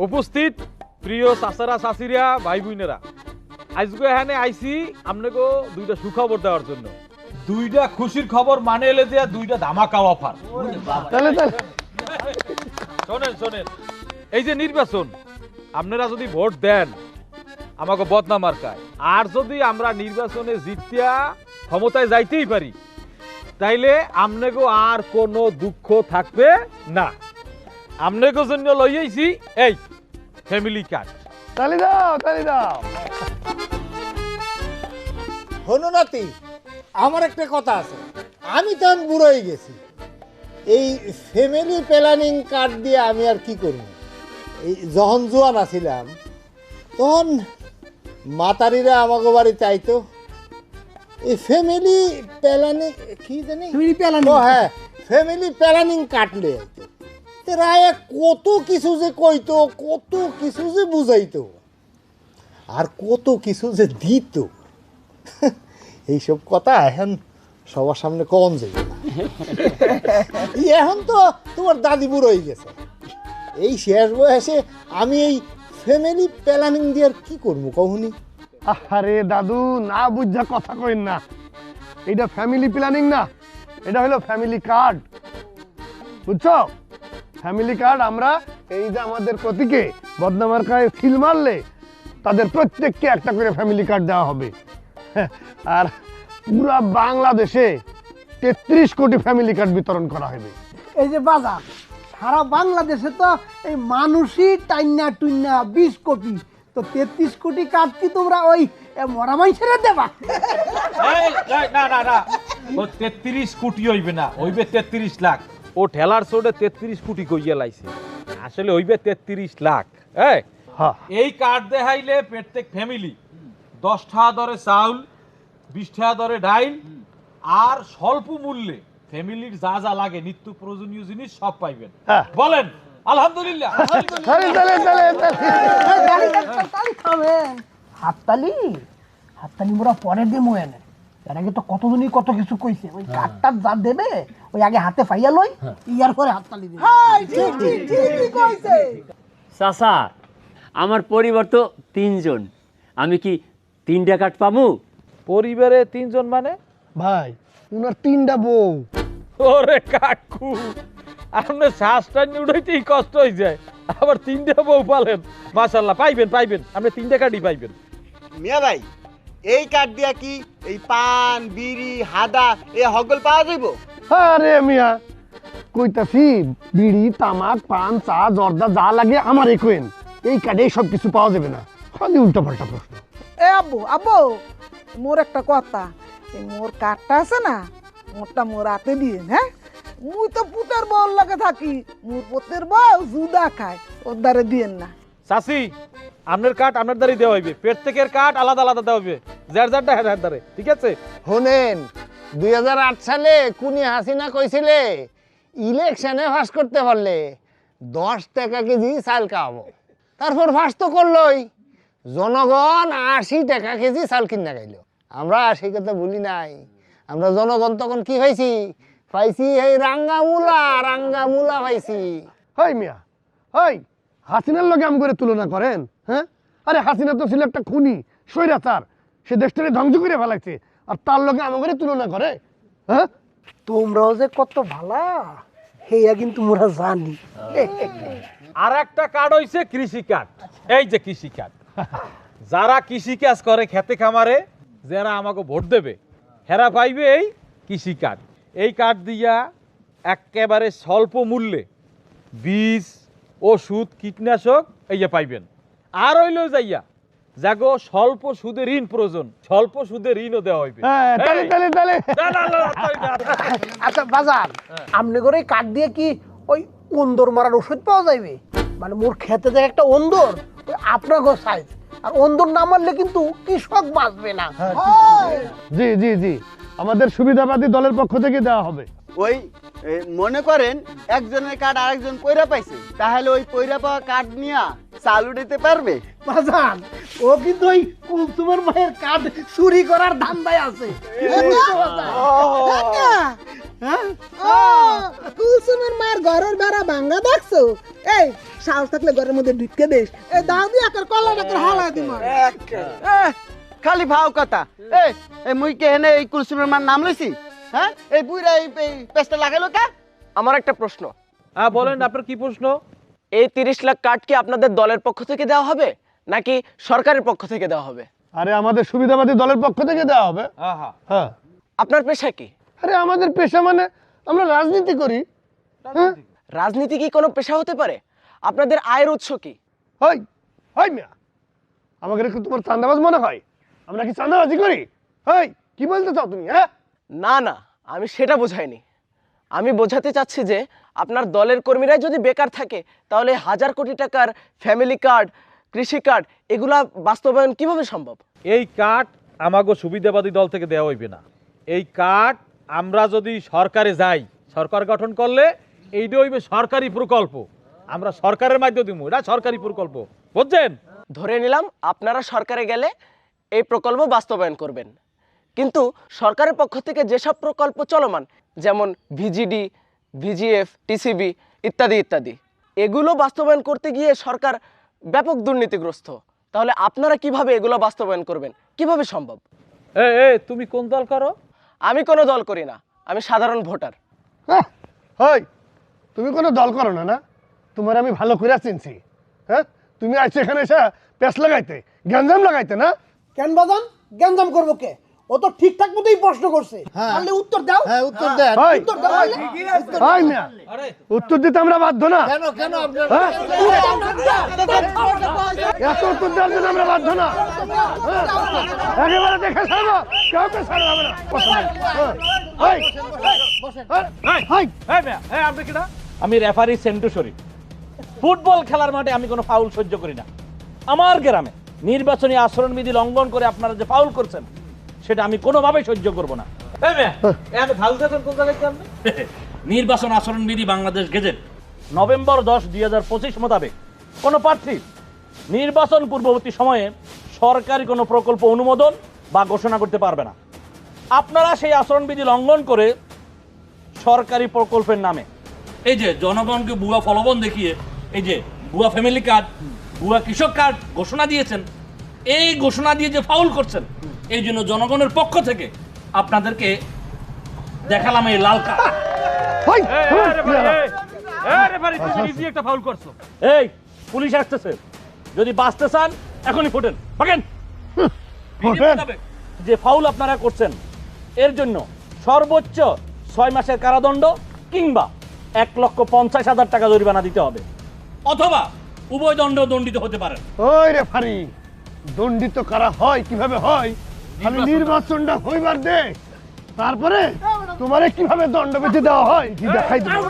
উপস্থিত প্রিয় চাচারা চাচিরা ভাই বোনেরা, আজকে এখানে আইছি আপনাকে দুইটা সুখবর দেওয়ার জন্য। দুইটা খুশির খবর মানে এলে যে দুইটা ধামাকা অফার। শোনেন শোনেন, এই যে নির্বাচন, আপনারা যদি ভোট দেন আমাকে বদনাম মার্কায়, আর যদি আমরা নির্বাচনে জিতিয়া ক্ষমতায় যাইতেই পারি, তাইলে আপনাকে আর কোনো দুঃখ থাকবে না। আপনাকে জন্য লইয়াইছি এই ফ্যামিলি কার্ড। তালি দাও, তালি দাও। হনু নাতি, আমার একটা কথা আছে। আমি তো বুড়ো হয়ে গেছি, এই ফ্যামিলি প্ল্যানিং কার্ড দিয়ে আমি আর কি করব? এই যখন জোয়ান আছিলাম তখন মাতারিরা আমাকে বাড়িতে আইতো, এই ফ্যামিলি প্ল্যানিং কি জানি, ও হ্যাঁ, ফ্যামিলি প্ল্যানিং কার্ড লয়ে আইতো। রায়ে কত কিছু যে কইতো, কত কিছু যে বুঝাইতো, আর কত কিছু যে দিত, এইসব কথা এখন সবার সামনে কম যাই না। এখন তো তোমার দাদি বুড়ো হয়ে গেছে, এই শেষ বয়সে আমি এই ফ্যামিলি প্ল্যানিং দিয়ে আর কি করবো কখনই? আরে দাদু, না বুঝা কথা কইন না। এটা ফ্যামিলি প্ল্যানিং না, এটা হলো ফ্যামিলি কার্ড, বুঝছো? ফ্যামিলি কার্ড আমরা এই যে আমাদের প্রতীকে বদনামার কাছে সিল মারলে তাদের প্রত্যেককে একটা করে ফ্যামিলি কার্ড দেওয়া হবে। আর পুরা বাংলাদেশে 33 কোটি ফ্যামিলি কার্ড বিতরণ করা হবে। এই যে বাজার সারা বাংলাদেশে তো এই মানুষই টাইনা টুইনা 20 কোটি, তো 33 কোটি কার্ড কি তোমরা ওই মরা মানুষেরা দেবা? না না না, ও 33 কোটি হইবে না, হইবে 33 লাখ। ও ঠেলার চোটে 33 কোটি কইয়া লাইছে, আসলে হইবে 33 লাখ। এই কার্ড দেখাইলে প্রত্যেক ফ্যামিলি 10 টাকা দরে চাউল, 20 টাকা দরে ডাইল, আর স্বল্প মূল্যে ফ্যামিলির যা যা লাগে নিত্য প্রয়োজনীয় জিনিস সব পাইবেন। বলেন আলহামদুলিল্লাহ। হাততালি হাততালি মোরা পরে দেবো এনে, এর আগে তো কতজনই কত কিছু কইছে। ওই কার্ডটা যা দেবে ওই আগে হাতে পাইয়া লই, ইয়ার পরে হাততালি দেবে। চাচা, আমার পরিবার তো 3 জন, আমি কি 3টা কার্ড পাবো? পরিবারে 3 জন মানে? ভাই, উনার 3টা বউ। ওরে কাকু, আপনি শ্বাসটা উঠাইতেই কষ্ট হয়ে যায়, আবার 3টা বউ পালেন। মাশাআল্লাহ, পাইবেন পাইবেন, আপনি 3টা কার্ডই পাইবেন। মিয়া ভাই, এই কার্ড দিয়া কি এই পান, বিড়ি, হাদা এ হগল পাওয়া যাইব? আরে মিয়া, কইতাছি বিড়ি, তামাক, পান, চা, জর্দা যা লাগে আমার কোয়েন, এই কার্ডে সব কিছু পাওয়া যাবে না। খালি উল্টা পাল্টা প্রশ্ন। এ আব্বু আব্বু, মোর একটা কথা, এই মোর কার্ডটা আছে না, মোরটা মোর হাতে দিয়ে। হ্যাঁ, মুই তো পুতের বউ লাগে থাকি, মোর পুতের বউ জুদা খায়, ওর দ্বারে দিয়েন না। চাচি, আপনার কার্ড আপনার দ্বারাই দেওয়া হইবে, প্রত্যেকের কার্ড আলাদা আলাদা দেওয়া হইবে, যার যারটা হের দ্বারে, ঠিক আছে? শোনেন, 2008 সালে কুনি হাসিনা কইছিলে ইলেকশনে ফাঁস করতে পারলে 10 টাকা কেজি চাল খাওয়াবো। তারপর ফাঁস তো করলই, জনগণ 80 টাকা কেজি চাল কিনা খাইল। আমরা সেই কথা বলি নাই, আমরা জনগণ তখন কি পাইছি? পাইছি এই রাঙ্গামুলা পাইছি। হাই মিয়া, হাই, হাসিনার লগে আম করে তুলনা করেন? হ্যাঁ, আরে হাসিনা তো ছিল একটা খুনি, স্বৈরাচার, সে দেশটাকে ধ্বংস করে ফেলাইছে, আর তার লগে আম করে তুলনা করে? হ্যাঁ, তোমরাও যে কত ভালা হেয়া কিন্তু মোরা জানি। আর একটা কার্ড হইছে কৃষি কার্ড। এই যে কৃষি কার্ড, যারা কৃষি কাজ করে খেতে খামারে, যারা আমাকে ভোট দেবে, হেরা পাইবে এই কৃষি কার্ড। এই কার্ড দিয়া একেবারে স্বল্প মূল্যে বীজ, ওষুধ, কীটনাশক এই যে পাইবেন। আর হইল যাইয়া যাগো স্বল্প সুদে ঋণ প্রয়োজন, স্বল্প সুদে ঋণও দেওয়া হইবে। আচ্ছা বাজার, আমনে করে কার্ড দিয়ে কি ওই অন্দর মারার ওষুধ পাওয়া যাইবে? মানে মোর খেতে দেয় একটা অন্দর, ওই আপনার ঘর সাইজ, আর অন্দর না মারলে কিন্তু কৃষক বাঁচবে না। জি জি জি, আমাদের সুবিধাবাদী দলের পক্ষ থেকে দেওয়া হবে। ওই মনে করেন একজনের কার্ড আরেকজন পয়রা পাইছে, তাহলে ওই পয়রা পাওয়া কার্ড নিয়া চাল উঠাইতে পারবে। বাজান, ও কিন্তু ওই কুলসুমের মায়ের কার্ড চুরি করার ধান্দায় আছে। হ্যাঁ কুলসুমের মার ঘরের বেড়া ভাঙ্গা দেখছো? এই সাহস থাকলে ঘরের মধ্যে ঢুকে দেশ। এই দাও দিয়ে একার কলাটাকে হালা দিমা। খালি ভাও কথা। এই মুই কে হেনে এই কুলসুমের মার নাম লইছি? হ্যাঁ এই বুইরা এই পেস্টটা লাগাইলো কে? আমার একটা প্রশ্ন, হ্যাঁ বলেন আপনার কি প্রশ্ন? এই 30 লাখ কার্ড কি আপনাদের দলের পক্ষ থেকে দেওয়া হবে নাকি সরকারের পক্ষ থেকে দেওয়া হবে? আরে আমাদের সুবিধাবাদী দলের পক্ষ থেকে দেওয়া হবে। আহা, হ্যাঁ। আপনার পেশা কি? আরে আমাদের পেশা মানে আমরা রাজনীতি করি। হ্যাঁ। রাজনীতি কি কোনো পেশা হতে পারে? আপনাদের আয়ের উৎস কি? হই হই মিয়া, আমাকে কি তোমার চাঁদাবাজ মনে হয়? আমরা কি চাঁদাবাজি করি? হই কি বলতে চাও তুমি? হ্যাঁ না না, আমি সেটা বোঝাইনি। আমি বোঝাতে চাচ্ছি যে আপনার দলের কর্মীরাই যদি বেকার থাকে তাহলে 1000 কোটি টাকার ফ্যামিলি কার্ড, কৃষি কার্ড এগুলা বাস্তবায়ন কিভাবে সম্ভব? এই কার্ড আমাগো সুবিধাবাদী দল থেকে দেওয়া হইবে না। এই কার্ড আমরা যদি সরকারে যাই, সরকার গঠন করলে এইটা হইবে সরকারি প্রকল্প। আমরা সরকারের মাধ্যমে দিব, এটা সরকারি প্রকল্প, বুঝছেন? ধরে নিলাম আপনারা সরকারে গেলে এই প্রকল্প বাস্তবায়ন করবেন, কিন্তু সরকারের পক্ষ থেকে যেসব প্রকল্প চলমান যেমন ভিজিডি, ভিজিএফ, টিসিবি ইত্যাদি ইত্যাদি, এগুলো বাস্তবায়ন করতে গিয়ে সরকার ব্যাপক দুর্নীতিগ্রস্ত। তাহলে আপনারা কিভাবে এগুলো বাস্তবায়ন করবেন? কিভাবে সম্ভব? তুমি কোন দল করো? আমি কোনো দল করি না, আমি সাধারণ ভোটার। হই তুমি কোনো দল করো না? না তোমার আমি ভালো করে চিনছি। হ্যাঁ তুমি আজ এখানে এসে পেস লাগাইতে, গ্যাঞ্জাম লাগাইতে না? কেন বাজান গ্যাঞ্জাম করবো কে? ও তো ঠিকঠাক মতোই প্রশ্ন করছে। হ্যাঁ। তাহলে উত্তর দাও। হ্যাঁ উত্তর দেন। হই উত্তর দাও তাহলে। হই মিয়া, উত্তর দিতে আমরা বাধ্য না। কেন কেন আপনার হ্যাঁ? এত উত্তর দেওয়ার জন্য আমরা বাধ্য না। হ্যাঁ? একেবারে দেখে ছাড়বো, কাউকে ছাড়বো হবে না। হই হই আপনি কিনা? আমি রেফারি সেন্টু শরীফ। ফুটবল খেলার মাঠে আমি কোনো ফাউল সহ্য করি না। আমার গ্রামে নির্বাচনী আচরণবিধি লঙ্ঘন করে আপনারা যে ফাউল করছেন সেটা আমি কোনোভাবেই সহ্য করব না। নির্বাচন আচরণবিধি বাংলাদেশ গেজেট নভেম্বর 10, 2025 মোতাবেক কোনো প্রার্থী নির্বাচন পূর্ববর্তী সময়ে সরকারি কোনো প্রকল্প অনুমোদন বা ঘোষণা করতে পারবে না। আপনারা সেই আচরণবিধি লঙ্ঘন করে সরকারি প্রকল্পের নামে এই যে জনগণকে ভুয়া ফলবন দেখিয়ে এই যে ভুয়া ফ্যামিলি কার্ড, ভুয়া কৃষক কার্ড ঘোষণা দিয়েছেন, এই ঘোষণা দিয়ে যে ফাউল করছেন, এই জন্য জনগণের পক্ষ থেকে আপনাদেরকে দেখালাম এই লাল কার্ড। এই পুলিশ আসতেছে, যদি বাঁচতে চান এখনই ফুটেন, ফাঁকেন। যে ফাউল আপনারা করছেন এর জন্য সর্বোচ্চ 6 মাসের কারাদণ্ড কিংবা 1,50,000 টাকা জরিমানা দিতে হবে, অথবা উভয় দণ্ডিত হতে পারেন। ওই রেফারি, দণ্ডিত কারা হয় কিভাবে হয়? আমি নির্বাচনটা হইবার দে, তারপরে তোমারে কিভাবে দণ্ড বেঁধে দেওয়া হয় কি দেখাই দেবো।